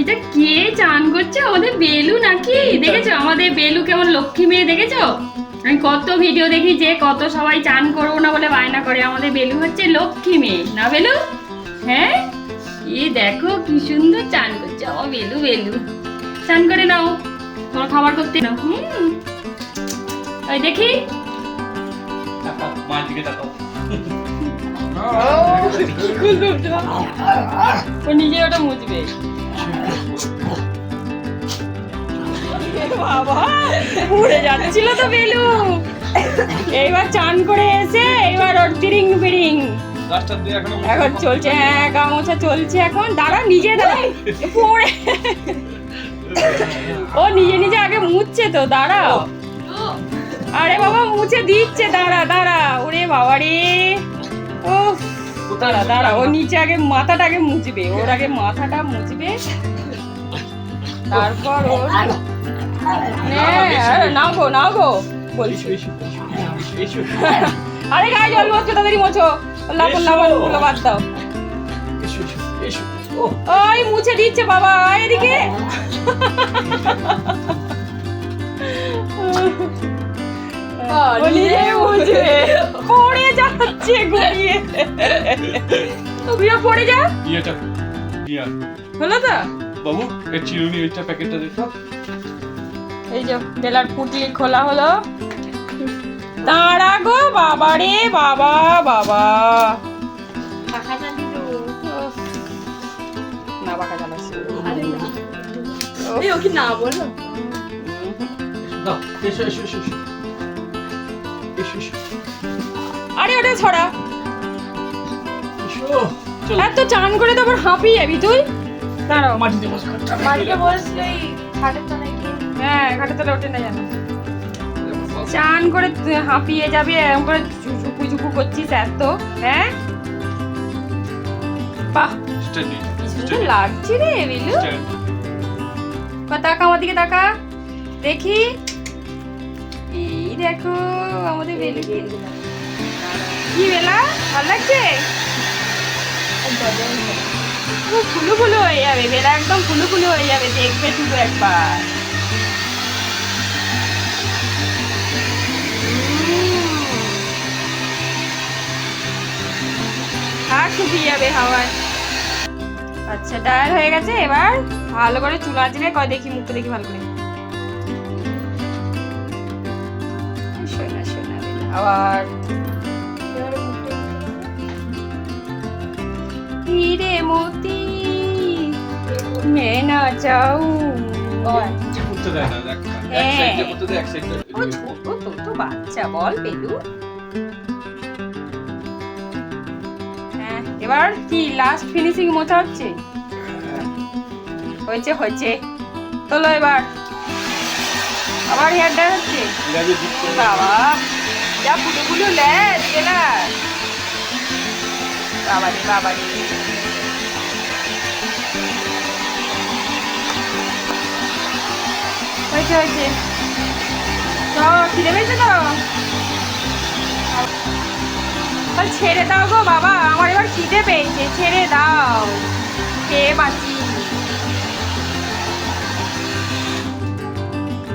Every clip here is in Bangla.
এটা কে চান করছে? আমাদের বেলু নাকি? দেখেছো আমাদের বেলু কেমন লক্ষ্মী মেয়ে, দেখেছো? আমি কত ভিডিও দেখি যে কত সবাই চান করবো না বলে বায়না করে, আমাদের বেলু হচ্ছে লক্ষ্মী মেয়ে না বেলু? হ্যাঁ, এই দেখো কি সুন্দর চান করছে আমার বেলু। বেলু চান করে নাও, তোমার খাবার করতে নাও। ওই দেখি ও নিজে ওটা মুছবে। বাবা উড়ে যাচ্ছিল তো বেলু। এইবার চান করে এসে এবার ওর তিরিং বিরিং এখন চলছে। হ্যাঁ, গা মোছা চলছে এখন। দাঁড়া, নিজে দাঁড়াই পড়ে। ও নিজে নিজে আগে মুছছে তো, দাঁড়াও। আরে বাবা মুছে দিচ্ছে, দাঁড়া দাঁড়া। ওরে বাবা রে, ও দাঁড়া দাঁড়া, ও নিচে আগে মাথাটা আগে মুছবে। ওর আগে মাথাটা মুছবে, তারপর ওর নাও গো বলছি। আরে গায়ে জল মোছো, তাড়াতাড়ি মোছো। লাবণ গুলো বাদ দাও। ওই মুছে দিচ্ছে বাবা, এদিকে। পড়ে যাচ্ছে গড়িয়ে। পড়ে যা। হলো তো বাবু, এর চিরুনি এইটা প্যাকেটটা দেখো। এই যে বেলার পুটলি খোলা হলো। দাঁড়া গো বাবা রে, বাবা বাবা। না বাঁকা চালাচ্ছে। না বলো। আরে ওটা ছড়া। এত চান করে তো আবার হাঁপিয়ে যাবি তুই। দাঁড়াও, মাটিতে বসলে খাটের তলায় গিয়ে। হ্যাঁ, খাটের তলায় ওঠে না জানো। চান করে হাঁপিয়ে যাবি, এরকম করে ঝুপু ঝুপু করছিস এত। হ্যাঁ, বাহ সুন্দর লাগছে রে বিলু। তাকা আমার দিকে, তাকা দেখি। এই দেখো আমাদের বেলু। কি বেলা, ভালো লাগছে? ফুলু ফুলু হয়ে যাবে বেলা, একদম ফুলু ফুলু হয়ে যাবে, দেখবে শুধু একবার। আর শুকিয়ে যাবে হাওয়ায়। আচ্ছা, ডায়াল হয়ে গেছে। এবার ভালো করে চুল আঁচড়ে কয় দেখি, মুখটা দেখি ভালো করে। শোনা শোনা আবার হিরে মতি মেনা চাউ। তো বাচ্চা বল বেলু। হ্যাঁ, এবার কি লাস্ট ফিনিশিং মোছা হচ্ছে? হয়েছে হয়েছে, তোলো এবার। আবার হেয়ার ড্রায়ার হচ্ছে। বাবা যা ফুলো ফুলো লেজ গেলা। বাবারে বাবারে, হয়েছে হয়েছে। তো খিদে পেয়েছে তো ছেড়ে দাও গো বাবা, আমার এবার খিদে পেয়েছে, ছেড়ে দাও, খেয়ে বাঁচি।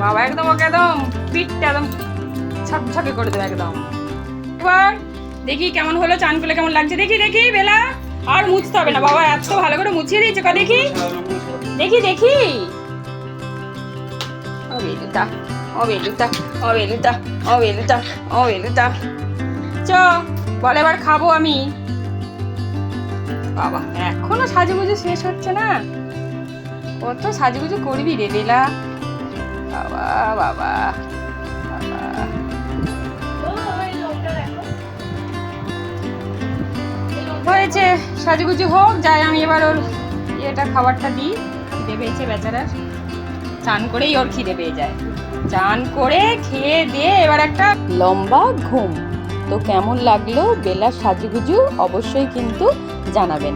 বাবা একদম ওকে একদম পিঠটা একদম ছকছকে করে দেবে একদম। এবার দেখি কেমন হলো, চান করলে কেমন লাগছে দেখি। দেখি বেলা, আর মুছতে হবে না বাবা, এত ভালো করে মুছিয়ে দিয়েছে। দেখি দেখি দেখি। ও বেলুটা, ও বেলুটা, ও বেলুটা, ও বেলুটা, ও বেলুটা। চ বলে এবার খাবো আমি। বাবা এখনো সাজুগুজু শেষ হচ্ছে না, কত সাজুগুজু করবি রে বেলা। বাবা বাবা বাবা, হয়েছে সাজুগুজু হোক, যাই আমি এবার ওর ইয়েটা খাবারটা দিই। খিদে পেয়েছে বেচারার, চান করেই ওর খিদে পেয়ে যায়। চান করে খেয়ে দিয়ে এবার একটা লম্বা ঘুম। তো কেমন লাগলো বেলার সাজুগুজু অবশ্যই কিন্তু জানাবেন।